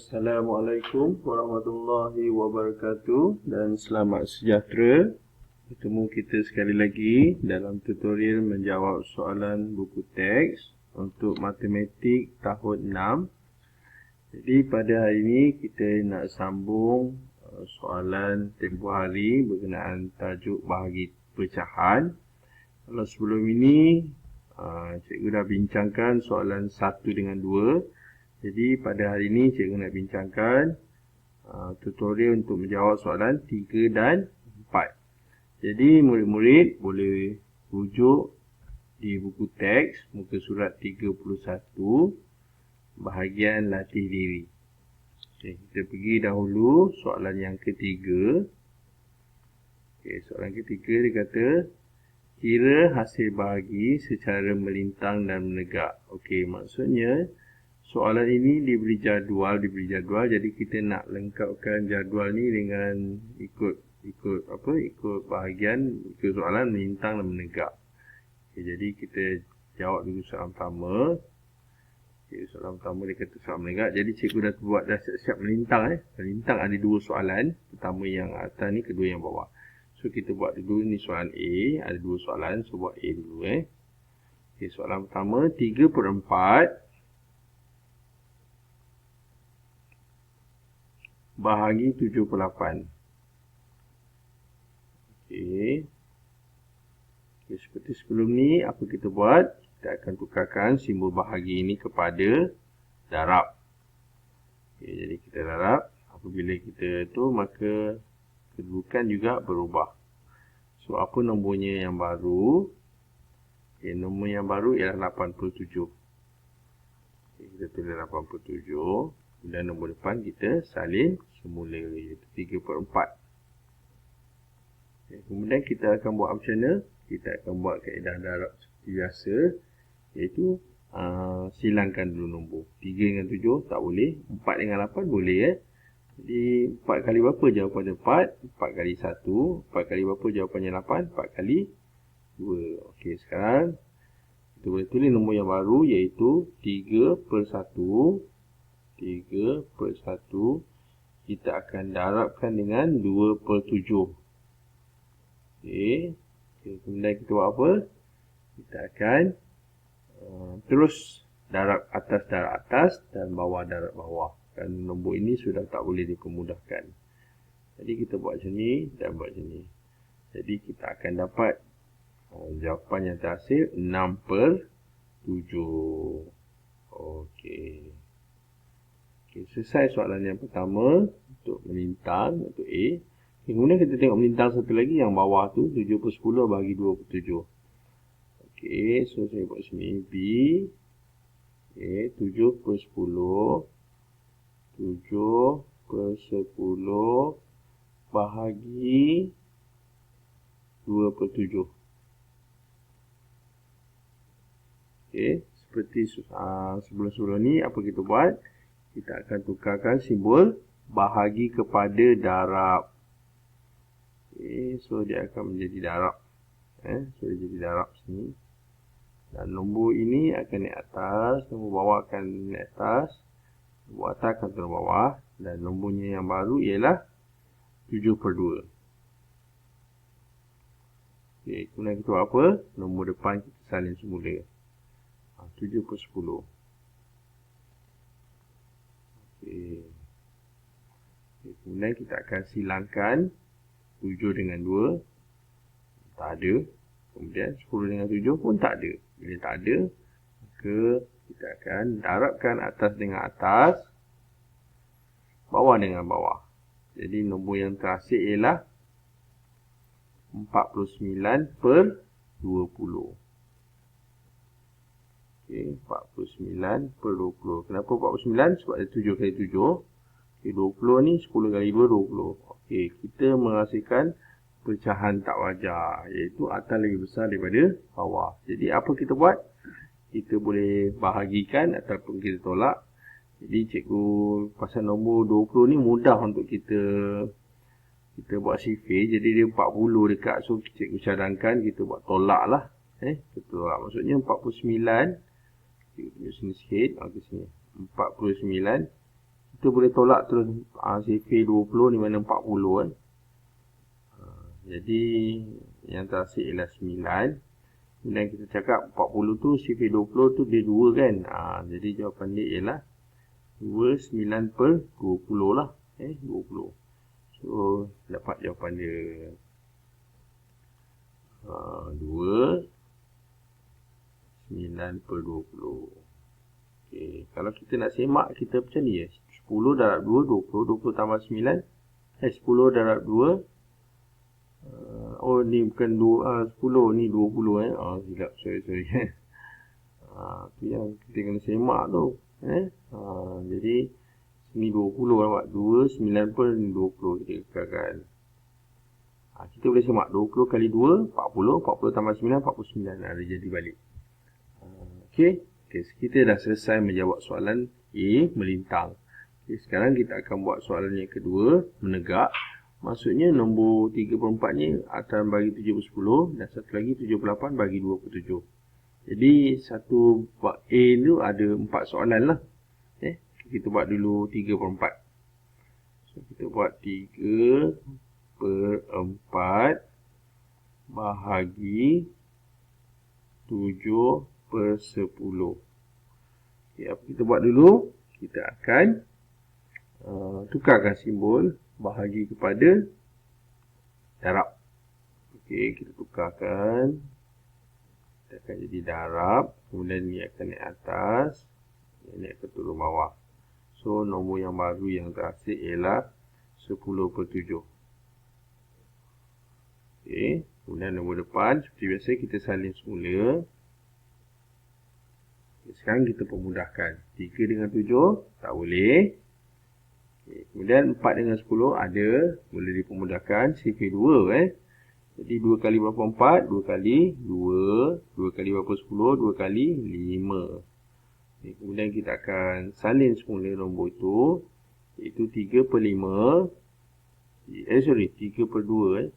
Assalamualaikum warahmatullahi wabarakatuh dan selamat sejahtera. Bertemu kita sekali lagi dalam tutorial menjawab soalan buku teks untuk matematik tahun 6. Jadi pada hari ini kita nak sambung soalan tempoh hari berkenaan tajuk bahagi pecahan. Kalau sebelum ini cikgu dah bincangkan soalan 1 dengan 2. Jadi pada hari ini cikgu nak bincangkan tutorial untuk menjawab soalan 3 dan 4. Jadi murid-murid boleh rujuk di buku teks muka surat 31 bahagian latih diri. Okay, kita pergi dahulu soalan yang ketiga. Okay, soalan ketiga dia kata kira hasil bahagi secara melintang dan menegak. Okey, maksudnya soalan ini diberi jadual, jadi kita nak lengkapkan jadual ni dengan ikut bahagian, ikut soalan melintang dan menegak. Okay, jadi kita jawab dulu soalan pertama. Okay, soalan pertama dia kata soalan menegak. Jadi cikgu dah buat dah siap-siap melintang. Melintang ada 2 soalan. Pertama yang atas ni, kedua yang bawah. So kita buat dulu ni soalan A, ada 2 soalan. So buat A dulu Okay, soalan pertama 3/4 bahagi 78. Okey. Okay, seperti sebelum ni, apa kita buat? Kita akan tukarkan simbol bahagi ini kepada darab. Okay, jadi kita darab. Apabila kita tu, maka kedudukan juga berubah. So, apa nombornya yang baru? Okay, nombor yang baru ialah 87. Okay, kita tulis 87. Dan nombor depan kita salin semula, iaitu 3/4. Okay, kemudian kita akan buat macam mana? Kita akan buat kaedah darab seperti biasa, iaitu silangkan dulu nombor. 3 dengan 7 tak boleh, 4 dengan 8 boleh. Jadi 4 kali berapa jawapannya 4? 4 kali 1. 4 kali berapa jawapannya 8? 4 kali 2. Okey, sekarang kita boleh tulis nombor yang baru, iaitu 3/1. 3/1 kita akan darabkan dengan 2/7. Okey. Kemudian kita buat apa? Kita akan terus darab atas dan bawah darab bawah. Dan nombor ini sudah tak boleh dipermudahkan. Jadi kita buat macam ni dan buat macam ni. Jadi kita akan dapat jawapan yang terhasil 6/7. Okey. Okay, selesai soalan yang pertama untuk melintang, untuk A. Okay, kemudian kita tengok melintang satu lagi yang bawah tu, 7/10 bahagi 2/7. Okey, so saya buat sini B. Okey, 7/10. 7/10 bahagi 2/7. Okey, seperti sebelum-sebelum ni, apa kita buat? Kita akan tukarkan simbol bahagi kepada darab. Okay, so dia akan menjadi darab. So dia jadi darab sini. Dan nombor ini akan naik atas, nombor bawah akan naik atas, nombor atas akan turun bawah. Dan nombornya yang baru ialah 7/2. Okay, kemudian kita buat apa? Nombor depan kita salin semula. 7/10. Okay. Kemudian kita akan silangkan 7 dengan 2. Tak ada. Kemudian 10 dengan 7 pun tak ada. Bila tak ada, maka kita akan darabkan atas dengan atas, bawah dengan bawah. Jadi nombor yang terhasil ialah 49/20. Okay, 49/20. Kenapa 49? Sebab ada 7 kali 7. Okay, 20 ni 10 kali 2, 20. Okay, kita menghasilkan pecahan tak wajar, iaitu atas lebih besar daripada bawah. Jadi apa kita buat? Kita boleh bahagikan ataupun kita tolak. Jadi cikgu pasal nombor 20 ni mudah untuk kita buat sifir. Jadi dia 40 dekat. So cikgu cadangkan kita buat tolak lah. Kita tolak. Maksudnya 49. Kita tunjuk sini sikit. Ke sini. 49 kita boleh tolak terus CV 20 di mana 40 kan. Jadi yang tersik ialah 9. Kemudian kita cakap 40 tu CV 20 tu dia 2 kan. Jadi jawapan dia ialah 29 per 20 lah. 20. So dapat jawapan dia 2 9 per 20. Okay. Kalau kita nak semak, kita macam ni 10 darab 2, 20. 20 tambah 9. 10 darab 2. Oh ni bukan 10, ni 20 silap, sorry. Tu yang kita kena semak tu. Jadi sini 20 nampak. 2, 9 per 20 kita kekalkan. Kita boleh semak 20 kali 2, 40. 40 tambah 9, 49. Ada jadi balik. Okey, kita dah selesai menjawab soalan A, melintang. Sekarang kita akan buat soalan yang kedua, menegak. Maksudnya nombor 3/4 ni akan bagi 7/10 dan satu lagi 7/8 bagi 2/7. Jadi satu buat A tu ada 4 soalan lah. Kita buat dulu 3/4. So kita buat 3/4 bahagi 7/10. Apa kita buat dulu? Kita akan tukarkan simbol bahagi kepada darab. Kita tukarkan. Kita akan jadi darab. Kemudian ni akan naik atas. Ini akan turun bawah. So, nombor yang baru yang terhasil ialah 10/7. Kemudian nombor depan, seperti biasa kita salin semula. Sekarang kita permudahkan. 3 dengan 7, tak boleh. Kemudian 4 dengan 10 ada, boleh dipermudahkan. CV 2 Jadi 2 kali berapa 4? 2 kali 2. 2 kali berapa 10? 2 kali 5. Kemudian kita akan salin semula nombor itu. Iaitu 3/5. 3/2.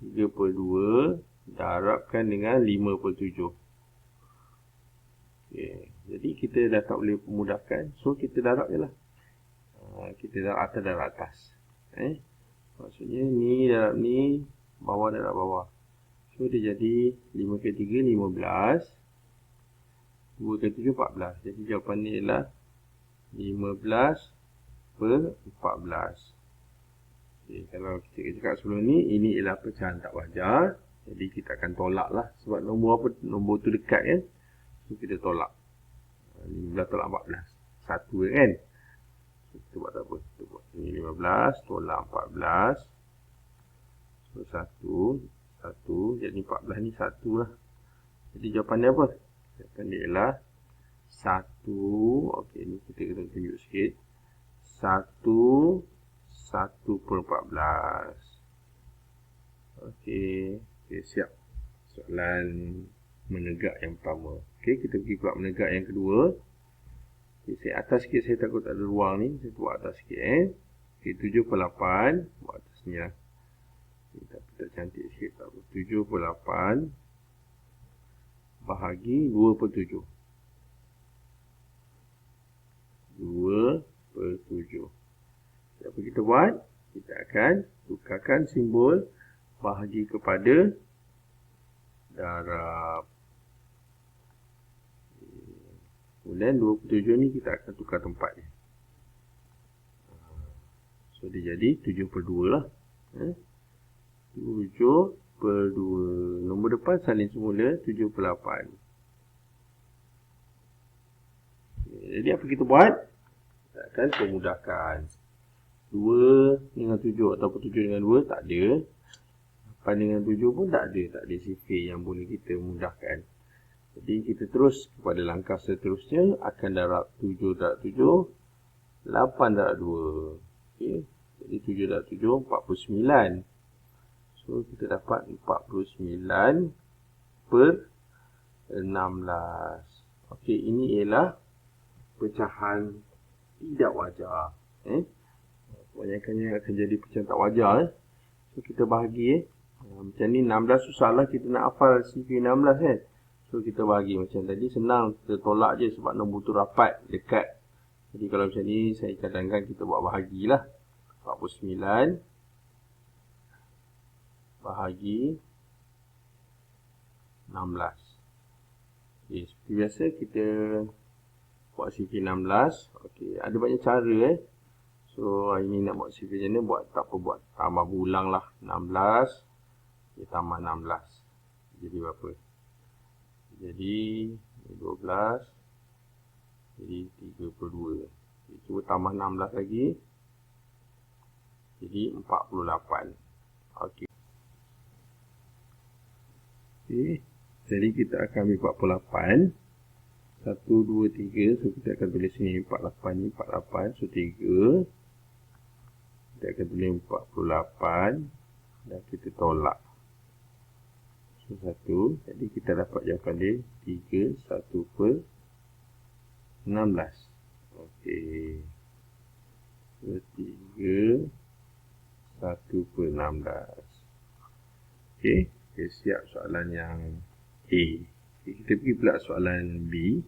3/2 darabkan dengan 5/7. Jadi kita dah tak boleh permudahkan. So kita darab je lah. Kita darab atas darab atas. Maksudnya ni darab ni, bawah darab bawah. So dia jadi 5 kali 3 15. 2 kali 7 14. Jadi jawapan ni ialah 15/14. Kalau kita cakap sebelum ni, ini ialah pecahan tak wajar. Jadi kita akan tolak lah. Sebab nombor apa? Nombor tu dekat kan. So kita tolak. 15 tolak 14. 1 kan. Kita buat apa? Kita buat ni 15 tolak 14. So 1. Jadi 14 ni 1 lah. Jadi jawapan dia apa? Jawapan dia ialah 1. Okey, ni kita kena tunjuk sikit. 1/14. Okey, siap. Soalan menegak yang pertama. Okey, kita pergi buat menegak yang kedua. Saya atas sikit, saya takut tak ada ruang ni. Saya buat atas sikit. Okey, 7/8. Buat atas ni lah. Tapi tak cantik sikit. 7/8 bahagi 2/7. 2/7. Apa kita buat? Kita akan tukarkan simbol bahagi kepada darab. Kemudian 2/7 ni kita akan tukar tempatnya. So dia jadi 7/2 lah. 7/2. Nombor depan salin semula 7/8. Jadi apa kita buat? Kita akan permudahkan. 2 dengan 7 ataupun 7 dengan 2 tak ada. 8 dengan 7 pun tak ada. Tak ada sifir yang boleh kita mudahkan. Jadi kita terus kepada langkah seterusnya. Akan darab 7 darab 7. 8 darab 2. Okay. Jadi 7 darab 7 49. So kita dapat 49/16. Okey, ini ialah pecahan tidak wajar. Kebanyakannya akan jadi pecahan tak wajar. So kita bahagi. Macam ni 16 susah lah kita nak hafal CV 16 kan. So kita bahagi macam tadi senang. Kita tolak je sebab nombor tu rapat dekat Jadi kalau macam ni, saya cadangkan kita buat bahagilah. 49 bahagi 16. Okay, seperti biasa kita buat CV 16. Okay, ada banyak cara So, hari ni nak buat CV macam mana, buat tak apa, buat tambah bulang lah. 16, okay, tambah 16. Jadi berapa? Jadi 12. Jadi 32. Okay, cuba tambah 16 lagi. Jadi 48. Okey. Okay. Jadi kita akan ambil 48. 1, 2, 3. So kita akan tulis sini 48 ni 48. So 3. Kita akan tulis 48. Dan kita tolak. So 1. Jadi kita dapat jawapan dia 3, 1/16. Okey. So 3, 1/16. Okey. Okay, siap soalan yang A. Okay, kita pergi pula soalan B.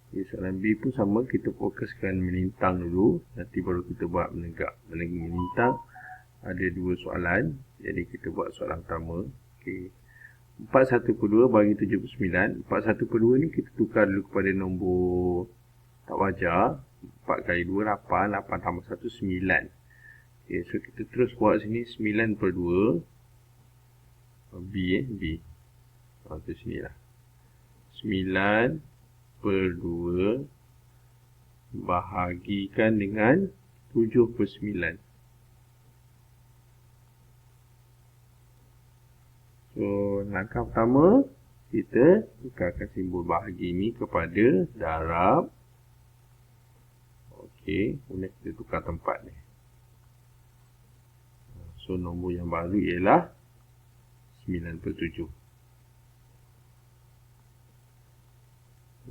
Okay, soalan B pun sama. Kita fokuskan melintang dulu. Nanti baru kita buat menegak. Melintang ada 2 soalan. Jadi kita buat soalan pertama. Okay. 41/2 bagi 79. 41/2 ni kita tukar dulu kepada nombor tak wajar. 4 kali 2, 8. 8 tambah 1, 9. Okay, so kita terus buat sini 9/2 B B. Tu sini lah 9/2 bahagikan dengan 7/9. So langkah pertama, kita tukarkan simbol bahagi ni kepada darab. Okey, kemudian kita tukar tempat ni. So, nombor yang baru ialah 9/7.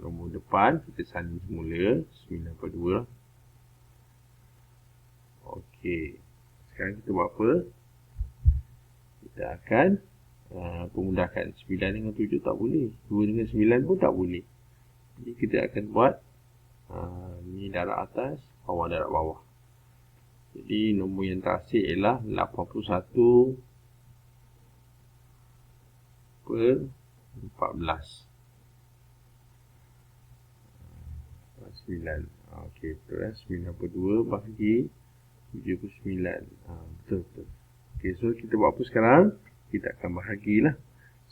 Nombor depan, kita sanding semula 9/2. Okey. Sekarang kita buat apa? Kita akan pemudahkan. 9 dengan 7 tak boleh. 2 dengan 9 pun tak boleh. Jadi, kita akan buat ni darab atas, bawah darab bawah. Jadi nombor yang terhasil ialah 81/14. 9. Okey, betul 9/2 bahagi 7/9. Betul. Okey, so kita buat apa sekarang? Kita akan bahagilah.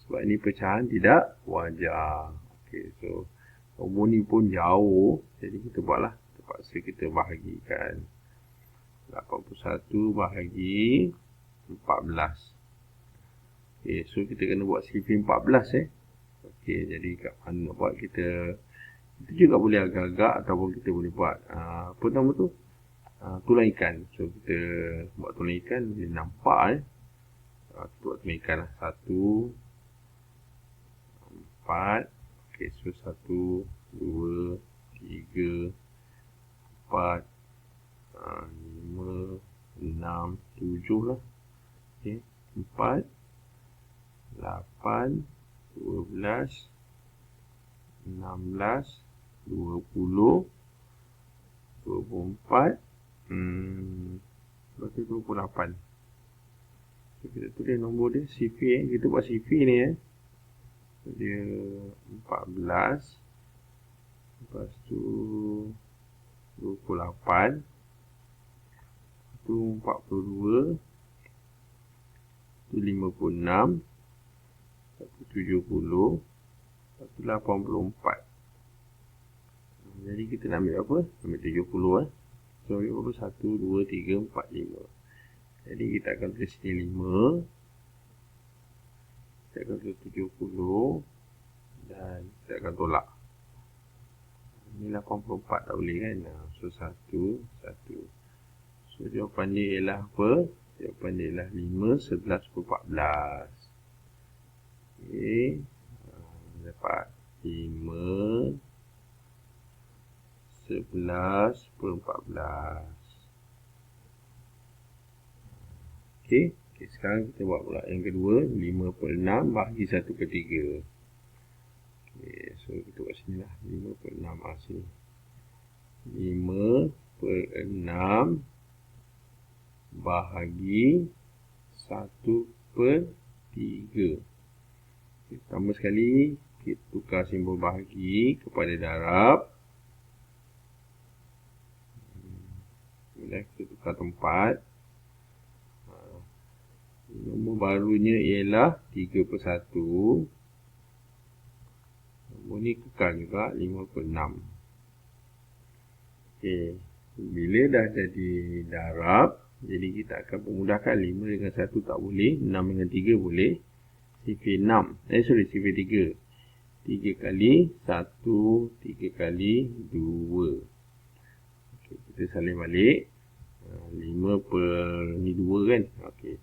Sebab ini pecahan tidak wajar. Okey, so nombor ni pun jauh. Jadi kita buatlah. Terpaksa kita bahagikan. 81 bahagi 14. Okay, so kita kena buat CV 14 Okay, jadi kat mana nak buat, kita juga boleh agak-agak ataupun kita boleh buat apa nama tu, tulang ikan. So kita buat tulang ikan, boleh nampak kita buat tulang ikan lah. 1, 4. Okay, so 1, 2, 3, 4, 5, 6, 7 lah. Okay. 4, 8, 12, 16, 20, 24, berapa 28. So, kita tulis nombor dia, CV kita buat CV ni dia 14. Lepas tu 28. Tu 42. Tu 56. Tu 70. Tu 84. Jadi kita nak ambil apa? Ambil 70 So ambil berapa? 1, 2, 3, 4, 5. Jadi kita akan tulis sini 5. Kita akan tulis 70. Dan kita akan tolak. Ini 84 tak boleh kan? So 1, 1. So jawapan dia ialah apa? Jawapan dia ialah 5, 11/14. Okay. Dapat 5, 11/14. Okay. Sekarang kita buat pula yang kedua. 5/6 bahagi 1/3. Okay. So kita buat sini lah. 5/6 sini. 5/6 bahagi 1/3. Tambah sekali, kita tukar simbol bahagi kepada darab. Kemudian kita tukar tempat. Nombor barunya ialah 3/1. Nombor ni kekal juga 5/6. Okey. Bila dah jadi darab, jadi kita akan memudahkan 5 dengan 1 tak boleh, 6 dengan 3 boleh. Sifir 6. Sifir 3. 3 kali 1, 3 kali 2. Okey, kita salin balik. 5 per ni 2 kan? Okey.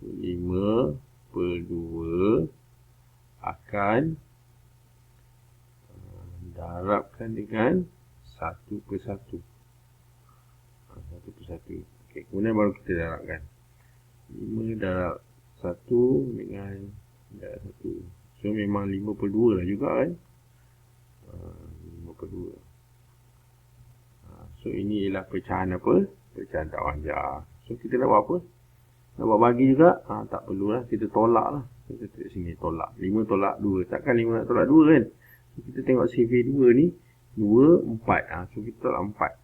5/2 akan darabkan dengan 1/1. 1/1. Okey, kemudian baru kita darabkan. 5 darab 1 dengan darab 1. So memang 5/2 lah juga kan? 5/2. So ini ialah pecahan apa? Pecahan tak wajar. So kita nak buat apa? Nak buat bagi juga? Tak perlulah. Kita tolak lah. Kita tulis sini tolak. 5 tolak 2. Takkan 5 nak tolak 2 kan? So kita tengok sifir 2 ni. 2, 4. So kita tolak 4.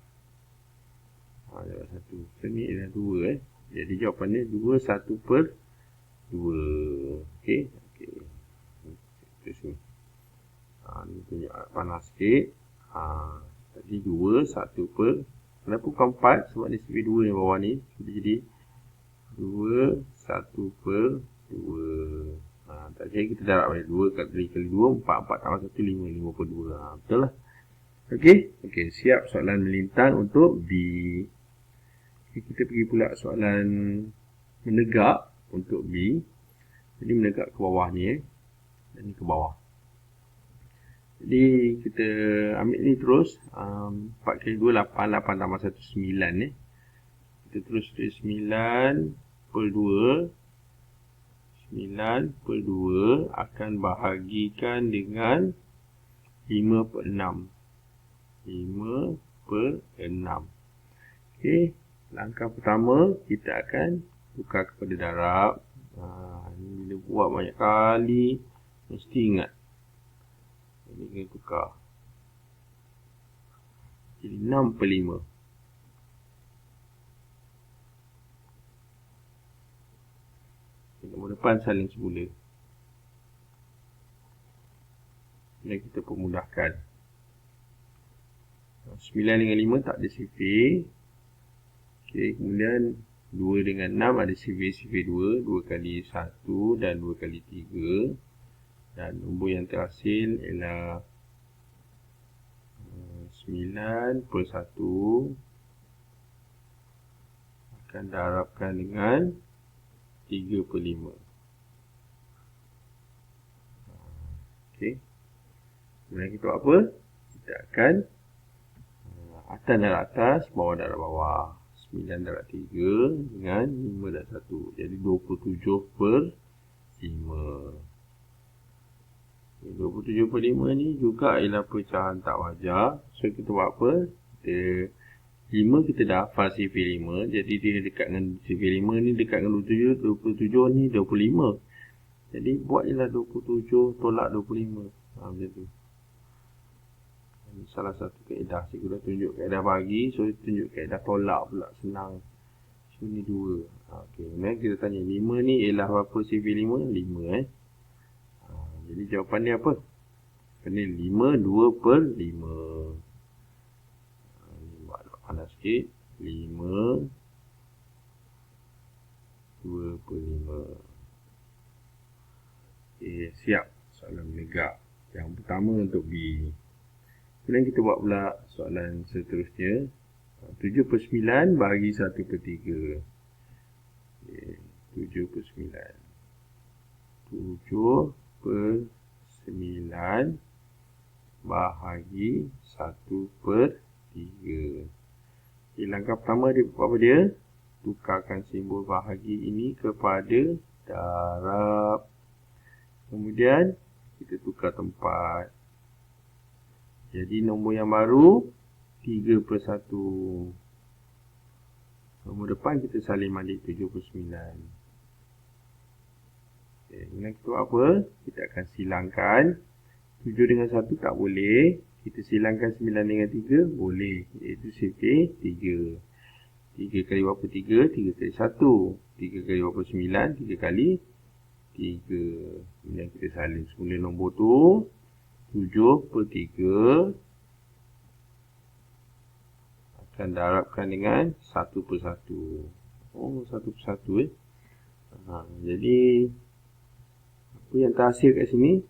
Jawab 1. So ni ialah 2 Jadi jawapannya 2, 1/2. Okey. Okey. Tulis sini. Ni tunjuk panas sikit. Tadi 2, 1/2. Kenapa bukan 4? Sebab ni sifir 2 yang bawah ni. Jadi 2, 1/2. Tak jadi kita darab balik. 2 kali 2, 4. 4 tambah 1, 5. 5/2. Betul lah. Okey. Okey, siap soalan melintang untuk B. Okay, kita pergi pula soalan menegak untuk B. Jadi menegak ke bawah ni dan ni ke bawah. Jadi kita ambil ni terus. 4 kali 2, 8. 8 tambah 1, 9 Kita terus tulis 9/2. 9/2 akan bahagikan dengan 5/6. 5/6. Okey, langkah pertama kita akan tukar kepada darab. Bila buat banyak kali mesti ingat. Ini kena tukar. Jadi 6/5. Nombor depan saling semula. Dan kita permudahkan. 9 dengan 5 tak ada sifir. Okey, kemudian 2 dengan 6 ada sifir-sifir 2. 2 kali 1 dan 2 kali 3. Dan nombor yang terhasil ialah 9/1 akan darabkan dengan 3/5. Okey. Kemudian kita buat apa? Kita akan atas darab atas, bawah darab bawah. 9 darab 3 dengan 5 darab 1. Jadi 27/5. 27/5 ni juga ialah pecahan tak wajar. So kita buat apa? 5 kita dah hafal sifir 5. Jadi dia dekat dengan sifir 5 ni dekat dengan 27. 27 ni 25. Jadi buat je lah 27 tolak 25. Macam tu. Ini salah satu kaedah. Cikgu dah tunjuk kaedah bagi. So tunjuk kaedah tolak pula. Senang. So ni 2. Okey. Kemudian kita tanya 5 ni ialah berapa sifir 5? 5 Jadi jawapan dia apa? Kena 5 2/5. Panas sikit. 5 2/5. Okey, siap soalan menegak. Yang pertama untuk B. Kemudian kita buat pula soalan seterusnya. 7/9 bahagi 1/3. Okey, 7/9. 7/9 bahagi 1/3. Langkah pertama dia buat apa dia? Tukarkan simbol bahagi ini kepada darab. Kemudian kita tukar tempat. Jadi nombor yang baru 3/1. Nombor depan kita salin balik 79. Okay, kemudian kita buat apa? Kita akan silangkan 7 dengan 1 tak boleh. Kita silangkan 9 dengan 3 boleh. Iaitu sifir 3. 3 kali berapa 3? 3 kali 1. 3 kali berapa 9? 3 kali 3. Kemudian kita salin semula nombor tu. 7/3 akan darabkan dengan 1/1. Oh, 1/1 jadi apa yang terhasil kat sini?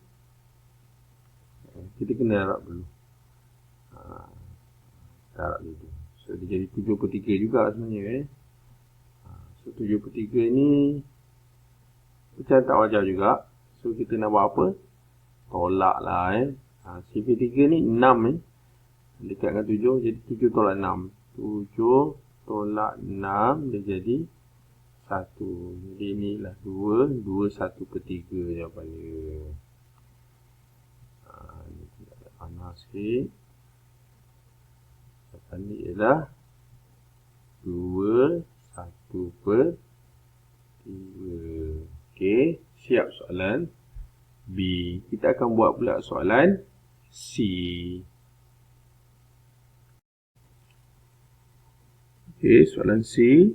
Kita kena darab dulu. Darab dulu. So, dia jadi 7/3 juga sebenarnya. So, 7/3 ni pecahan tak wajar juga. So, kita nak buat apa? Tolak lah sifir 3 ni 6 dekat dengan 7. Jadi 7 tolak 6. 7 tolak 6 dia jadi 1. Jadi inilah 2. 2 1/3 jawapannya. Ni tidak ada panas sikit. Jawapan ni ialah 2 1/3. Okey, siap soalan B. Kita akan buat pula soalan C. Okey, soalan C.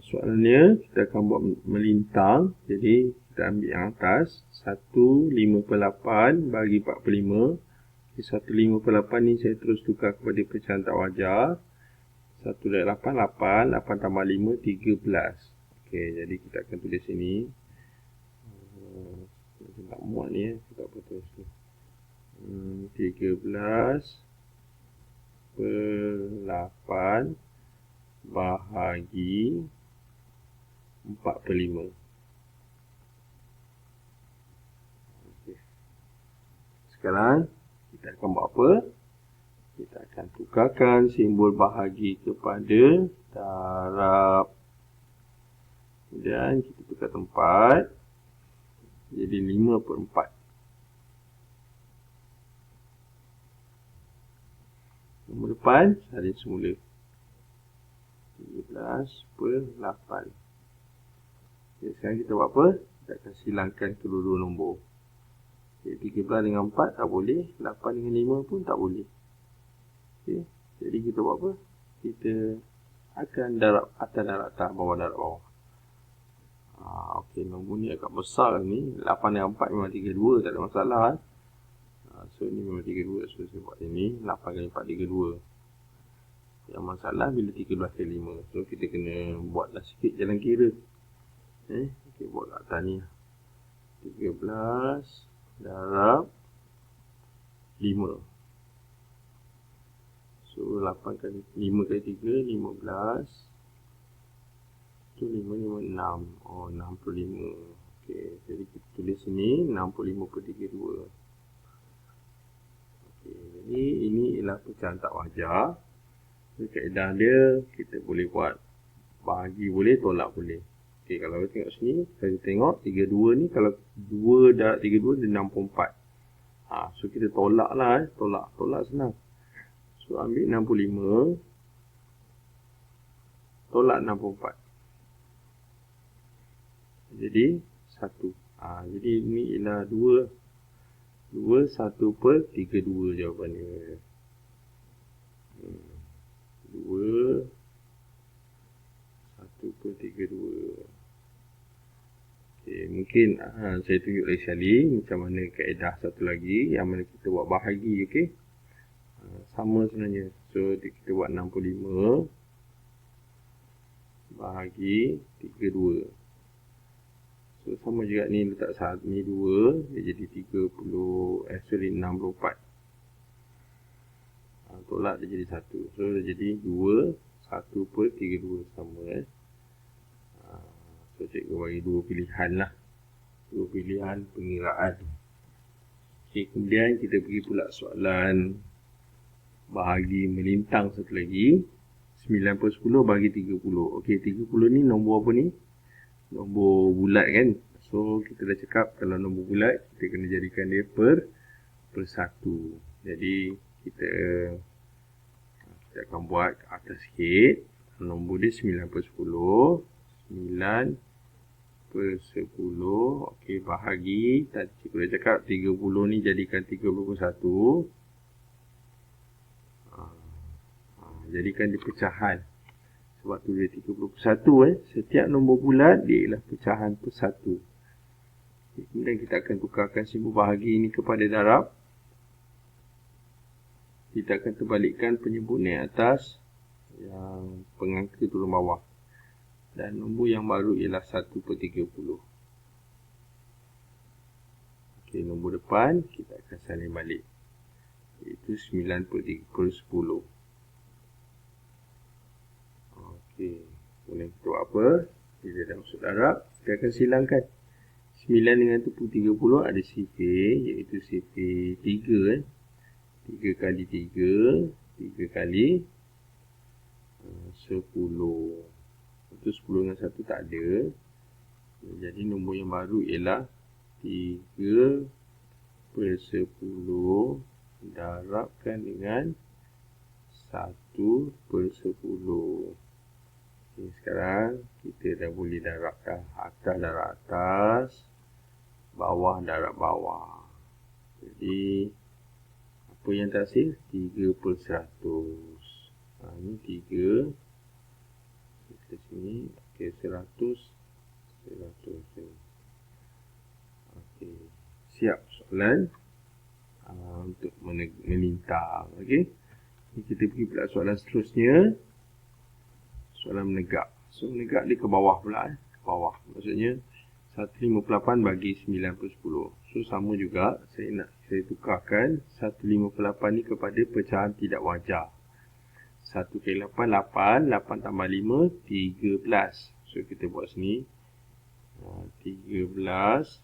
Soalannya kita akan buat melintang. Jadi kita ambil yang atas 1/5/8 bagi 45. Okay, 1/5/8 ni saya terus tukar kepada pecahan tak wajar. 1/8 8. 8 tambah 5 13. Okey, jadi kita akan tulis sini. Saya tak muat ni kita apa tulis tu. 13/8 bahagi 4/5. Okay. Sekarang kita akan buat apa? Kita akan tukarkan simbol bahagi kepada darab. Kemudian kita tukar tempat. Jadi 5/4. Nombor depan salin semula. 13/8. Okay, sekarang kita buat apa? Kita akan silangkan kedua-dua nombor. Okay, 13 dengan 4 tak boleh. 8 dengan 5 pun tak boleh. Okay, jadi kita buat apa? Kita akan darab atas darab atas, bawah darab bawah. Okey, nombor ni agak besar ni. 8 dengan 4 memang 32, tak ada masalah. So ni memang 32. So saya buat ini 8 kali 4 32. Yang masalah bila 13 kali 5. So kita kena buatlah sikit jalan kira. Okey, buat kat atas ni. 13 darab 5. So 8 kali 5 kali 3 15. So 5 6. Oh, 65. Okey, jadi kita tulis sini 65/32. Okey, jadi ini ialah pecahan tak wajar. Kaedah dia kita boleh buat bahagi boleh, tolak boleh. Okey, kalau kita tengok sini, saya tengok 32 ni kalau 2 darab 32 dia 64. So kita tolak lah tolak senang. So ambil 65 tolak 64. Jadi 1. Jadi ini ialah 2 1/32 jawapannya. 2 1/32. Okey, mungkin saya tunjuk lagi sekali macam mana kaedah satu lagi yang mana kita buat bahagi. Okey, sama sebenarnya. So kita buat 65 bahagi 32. So sama juga ni letak ni 2, dia jadi 64. Tolak dia jadi 1. So dia jadi 2 1/32 sama So cikgu bagi dua pilihan lah. Dua pilihan pengiraan. Okay, kemudian kita pergi pula soalan bahagi melintang satu lagi. 9/10 bagi 30. Okey, 30 ni nombor apa ni? Nombor bulat kan? So kita dah cakap kalau nombor bulat kita kena jadikan dia per 1. Jadi kita akan buat ke atas sikit. Nombor dia 9 per 10. 9 per 10. Okey, bahagi. Tadi cikgu dah cakap 30 ni jadikan 30 per 1. Jadikan dia pecahan. Sebab tu dia 30 per 1. Setiap nombor bulat dia ialah pecahan per 1. Kemudian kita akan tukarkan simbol bahagi ini kepada darab. Kita akan terbalikkan penyebut naik atas, yang pengangka turun bawah. Dan nombor yang baru ialah 1 per 30. Okey, nombor depan kita akan salin balik. Iaitu 9 per 10. Okey, kemudian kita buat apa? Bila dah masuk darab, kita akan silangkan. 9 dengan tepuk 30 ada sifir, iaitu sifir 3. 3 kali 3, 3 kali 10. Itu 10 dengan 1 tak ada. Jadi nombor yang baru ialah 3 per 10 darabkan dengan 1 per 10. Okay, sekarang kita dah boleh darab dah. Atas darab atas, bawah darab bawah. Jadi apa yang terhasil? 3 per 100. Ini 3. Kita sini. Okey, 100. 100. Okey. Siap soalan untuk melintang. Okey. Ini kita pergi pula soalan seterusnya. Soalan menegak. So, menegak dia ke bawah pula. Ke bawah. Maksudnya 158 bagi 9 per 10. So, sama juga. Saya tukarkan 158 ni kepada pecahan tidak wajar. 1 kali 8, 8. 8 tambah 5, 13. So, kita buat sini. 13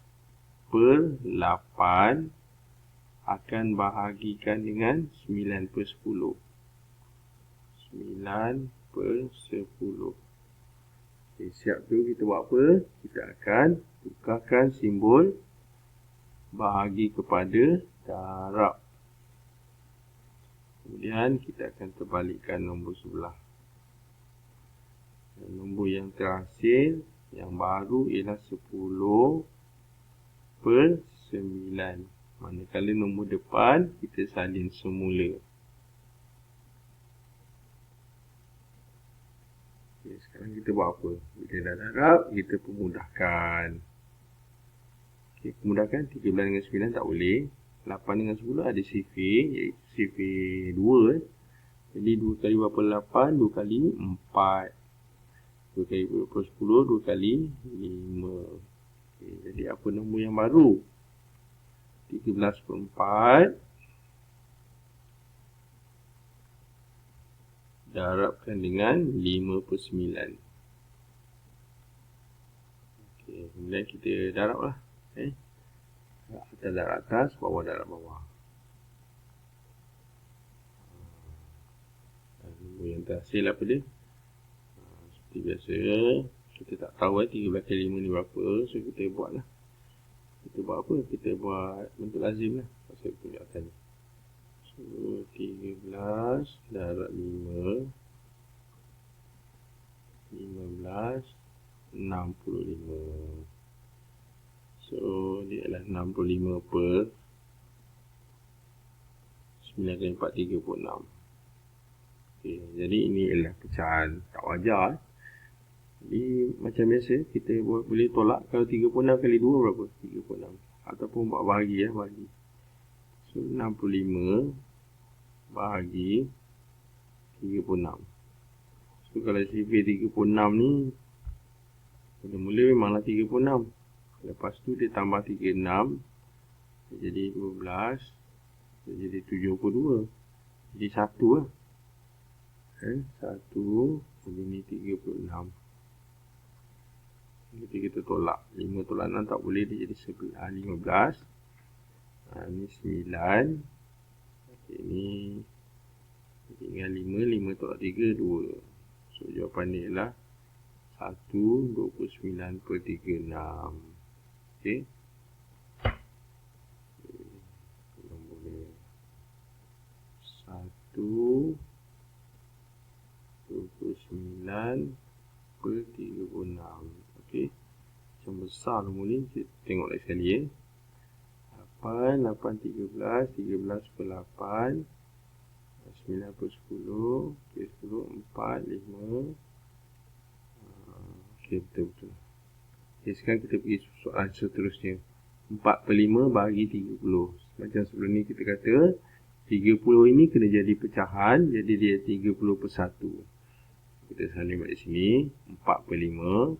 per 8 akan bahagikan dengan 9 per 10. 9 per 10. Okay, siap tu kita buat apa? Kita akan tukarkan simbol bahagi kepada darab. Kemudian kita akan terbalikkan nombor sebelah. Dan nombor yang terhasil yang baru ialah 10 per 9. Manakala nombor depan kita salin semula. Okay, sekarang kita buat apa? Bila dah darab, kita pemudahkan. Okay, pemudahkan 13 dengan 9 tak boleh. 8 dengan 10 ada sifir, iaitu sifir 2. Jadi 2 kali berapa 8? 2 kali 4. 2 kali berapa 10? 2 kali 5. Okay, jadi apa nombor yang baru? 13 per 4. Darabkan dengan 5 per 9. Okay, kemudian kita darab lah. Atas darab atas, bawah darab bawah. Nombor yang terhasil apa dia? Seperti biasa, kita tak tahu 13 kali 5 ni berapa. So kita buat lah. Kita buat apa? Kita buat bentuk lazim lah. Pasal tunjukkan ni. So 13 darab 5. 15. 65. So, dia adalah 65 per 9 kali 4, 36. Okay, jadi ini adalah pecahan tak wajar. Jadi, macam biasa, kita boleh tolak kalau 36 kali 2 berapa? 36. Ataupun buat bahagi ya, bahagi. So, 65 bahagi 36. So, kalau sifir 36 ni, mula-mula memanglah 36. Lepas tu dia tambah 36. Dia jadi 12. Dia jadi 72. Jadi 1 lah. 1. Jadi ni 36. Jadi kita tolak. 5 tolak 6 tak boleh. Dia jadi 15. Ni 9. Okay, ni tinggal 5. 5 tolak 3, 2. So jawapan dia ialah 129 per 36. Okay. Nombor dia. 29/36. Okey. Macam besar nombor ni. Kita tengok lagi sekali ya. 8, 8, 13, 13 per 8, 9 per 10, okey, 10, 4, 5. Okey, betul-betul. Okey, sekarang kita pergi soalan seterusnya. 4 per 5 bahagi 30. Macam sebelum ni kita kata, 30 ini kena jadi pecahan, jadi dia 30 per 1. Kita salin balik sini, 4 per 5.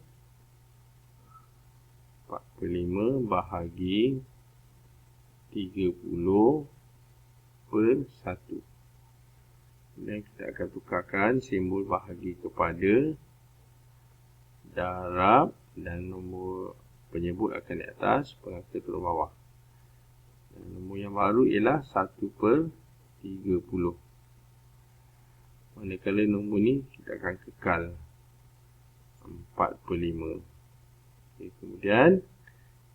4 per 5 bahagi 30 per 1. Dan kita akan tukarkan simbol bahagi kepada darab dan nombor penyebut akan di atas, pengangka turun bawah. Dan nombor yang baru ialah 1 per 30. Manakala nombor ni kita akan kekal 4 per 5. Okay, kemudian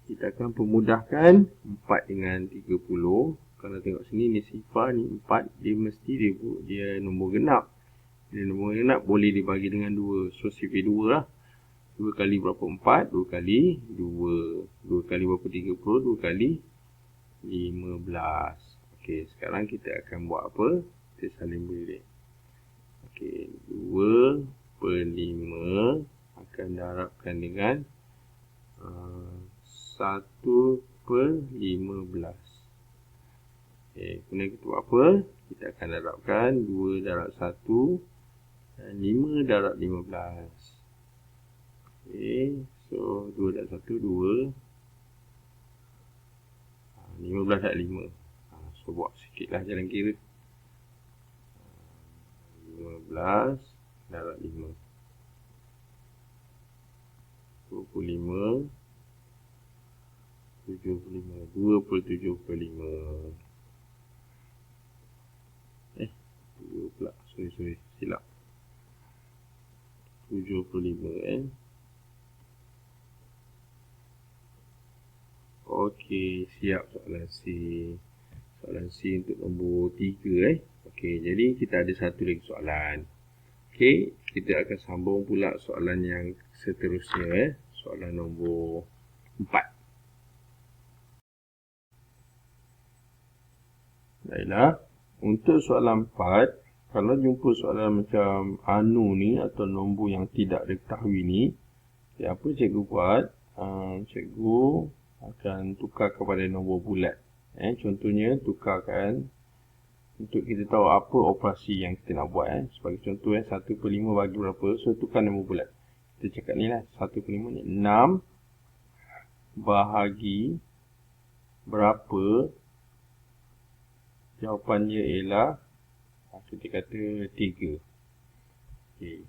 kita akan pemudahkan 4 dengan 30. Kalau tengok sini ni sifar ni 4, dia mesti dia nombor genap. Dia nombor genap boleh dibagi dengan 2. So sifar 2 lah. 2 kali berapa 4? 2 kali 2. 2 kali berapa 30? 2 kali 15. Okey, sekarang kita akan buat apa? Kita salin balik. Okey, 2 per 5 akan darabkan dengan 1 per 15. Okay, kemudian kita buat apa? Kita akan darabkan 2 darab 1 dan 5 darab 15. Okay, so 2 darab 1, 2. 15 darab 5. So buat sikit lah jalan kira. 15 darab 5. 25. 75. 2 per 7 per 5. 2 pula. Sorry. Silap. 7 per 5 Okey, siap soalan C. Soalan C untuk nombor 3 Okey, jadi kita ada satu lagi soalan. Okey, kita akan sambung pula soalan yang seterusnya Soalan nombor 4. Baiklah, untuk soalan 4, kalau jumpa soalan macam anu ni atau nombor yang tidak diketahui ni, apa cikgu buat? Cikgu akan tukar kepada nombor bulat. Contohnya tukarkan untuk kita tahu apa operasi yang kita nak buat. Sebagai contoh 1 per 5 bagi berapa, so tukar nombor bulat. Kita cakap ni lah, 1 per 5 ni 6 bahagi berapa. Jawapannya ialah kita kata 3. Okay.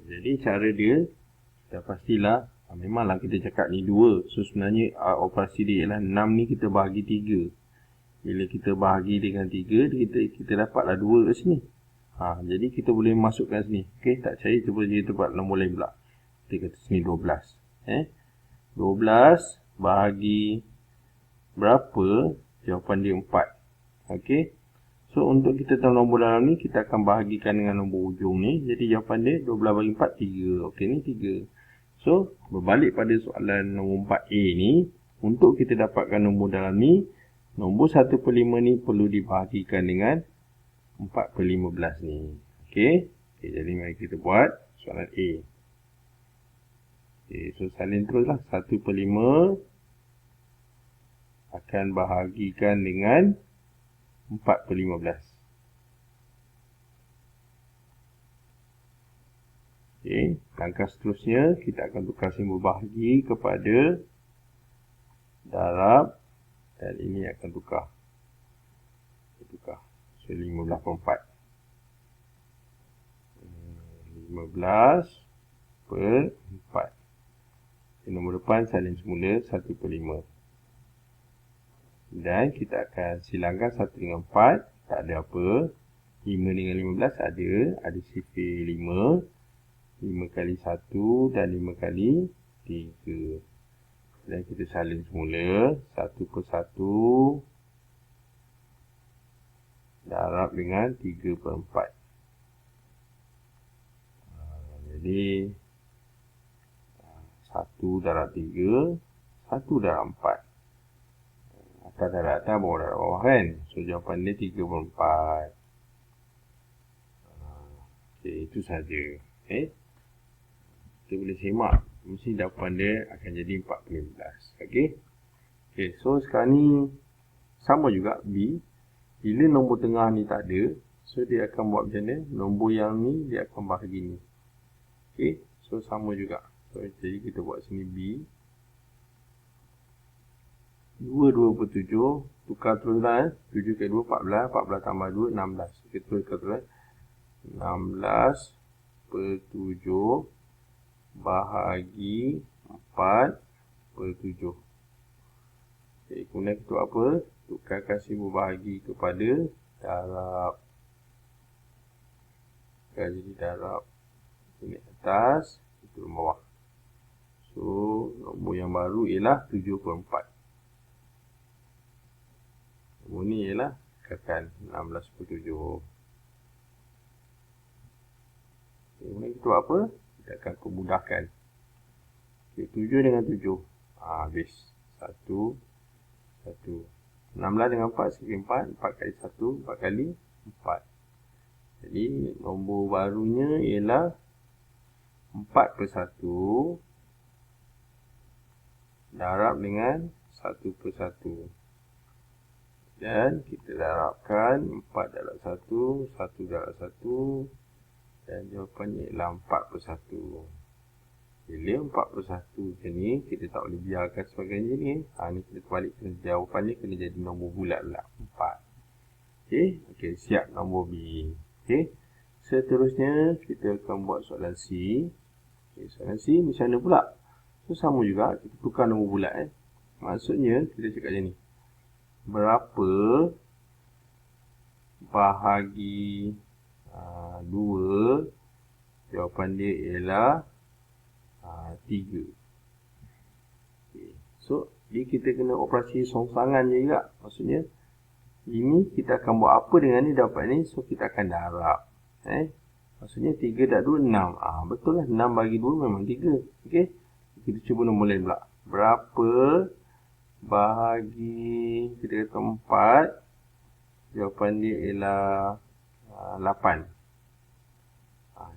Jadi cara dia, kita pastilah memanglah kita cakap ni 2. So sebenarnya operasi dia ialah 6 ni kita bahagi 3. Bila kita bahagi dengan 3, kita dapatlah 2 kat sini. Jadi kita boleh masukkan sini. Okey, tak percaya cuba kita buat nombor lain pula. Kita kata sini 12. 12 bahagi berapa? Jawapan dia 4. Okey. So untuk kita tahu nombor dalam ni, kita akan bahagikan dengan nombor ujung ni. Jadi jawapan dia 12 bagi 4 3. Okey, ni 3. So berbalik pada soalan nombor 4A ni, untuk kita dapatkan nombor dalam ni, nombor 1 per 5 ni perlu dibahagikan dengan 4 per 15 ni. Okey. Jadi mari kita buat soalan A. Okey, so salin teruslah. 1 per 5 akan bahagikan dengan 4 per 15. Okey, langkah seterusnya kita akan tukar simbol bahagi kepada darab dan ini akan tukar. So 15 per 4. 15 per 4. Nombor depan salin semula 1 per 5. Dan kita akan silangkan 1 dengan 4. Tak ada apa. 5 dengan 15 ada sifir 5. 5 kali 1 dan 5 kali 3. Dan kita salin semula 1 per 1. darab dengan 3/4. Jadi 1 darab 3, 1 darab 4. Atas darab atas, bawah darab bawah kan. So jawapan dia 3/4. Okay, itu saja. Okay. Kita boleh semak. Mesti jawapan dia akan jadi 4/15. Okay. Okay, so sekarang ni sama juga B. Bila nombor tengah ni tak ada, so dia akan buat macam mana? Nombor yang ni dia akan bahagi ni. Okay, so sama juga. So jadi kita buat sini B. 2/7 tukar terus lah. 7 ke 2, 14. 14 tambah 2, 16. Kita terus. 16/7 bahagi 4/7. Okay, kemudian kita buat apa? Tukarkan simbol bahagi kepada darab. Jadi darab ini atas, itu bawah. So, nombor yang baru ialah 7/4. Nombor ni ialah katakan 16/7. Kemudian kita buat apa? Kita akan pemudahkan. Okay, 7 dengan 7. Habis. 1, 1. 16 dengan 4, segi 4. 4 kali 1, 4 kali 4. Jadi, nombor barunya ialah 4/1 darab dengan 1/1. Dan kita darabkan 4 darab 1, 1 darab 1. Dan jawapannya ialah 4/1. Bila 4/1 macam ni, kita tak boleh biarkan sebagai ni. Ni kita balik kena jawapannya kena jadi nombor bulat pula. 4. Okey, siap nombor B. Okey. Seterusnya kita akan buat soalan C. Okey, soalan C macam mana pula? So sama juga, kita tukar nombor bulat Maksudnya kita cakap macam ni. Berapa bahagi 2, jawapan dia ialah 3. Okay. So, kita kena operasi songsangan je juga. Maksudnya, ini kita akan buat apa dengan ni dapat ni. So, kita akan darab. Maksudnya, 3 darab 2, 6. Betul lah, 6 bagi 2 memang 3. Okay. Kita cuba nombor lain pula. Berapa bahagi, kita kata 4. Jawapan dia ialah 8.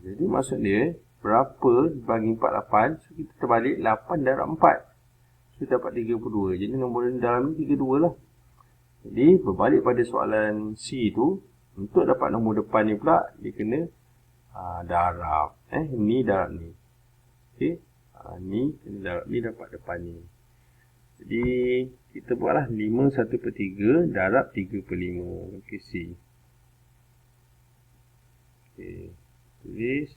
Jadi maksud dia, berapa bagi 48, so kita terbalik 8 darab 4. So dapat 32. Jadi nombor dalam ni 32 lah. Jadi berbalik pada soalan C tu, untuk dapat nombor depan ni pula, dia kena darab. Ni darab ni. Okay. Ni kena darab ni dapat depan ni. Jadi kita buatlah 5/1/3 darab 3/5. Okay, C. Okay. Tulis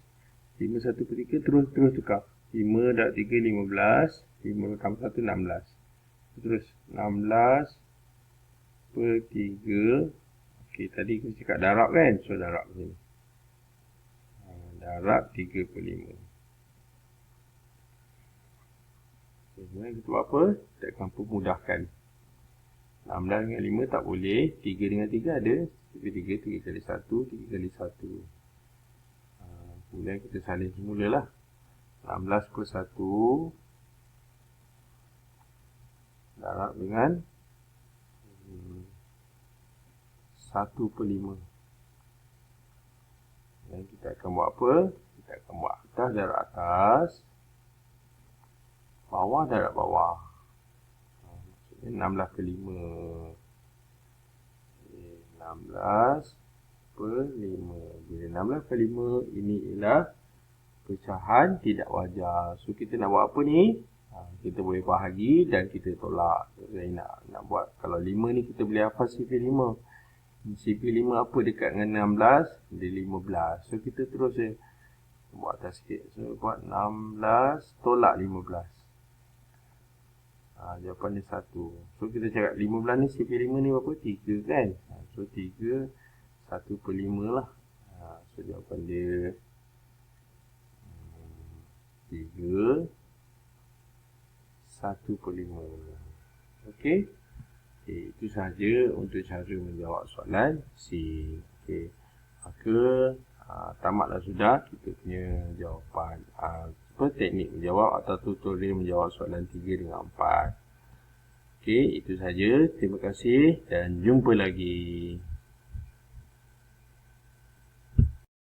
5/1/3 terus tukar. 5 darab 3 15, 5 tambah 1 16. Terus 16/3. Okey, tadi kita cakap darab kan? So darab sini. Darab 3/5. Kemudian kita buat apa? Kita akan pemudahkan. 16 dengan 5 tak boleh. 3 dengan 3 ada. 3 kali 1, 3 kali 1. Kemudian kita salin semula lah. 16/1 darab dengan 1/5. Dan kita akan buat apa? Kita akan buat atas darab atas, bawah darab bawah. Maksudnya 16/5. 16/5. Bila 16/5, ini ialah pecahan tidak wajar. So kita nak buat apa ni? Kita boleh bahagi dan kita tolak. So, saya nak buat, kalau 5 ni kita boleh hafal CP5. CP5 apa dekat dengan 16? Dia 15. So kita terus buat atas sikit. So buat 16 tolak 15. Jawapan dia 1. So kita cakap 15 ni CP5 ni berapa? 3 kan? So 3 1/5 lah. So jawapan dia 3 1/5. Okey. Okey, itu sahaja untuk cara menjawab soalan C. Okey. Maka tamatlah sudah kita punya jawapan teknik menjawab atau tutorial menjawab soalan 3 dengan 4. Okey, itu sahaja. Terima kasih dan jumpa lagi.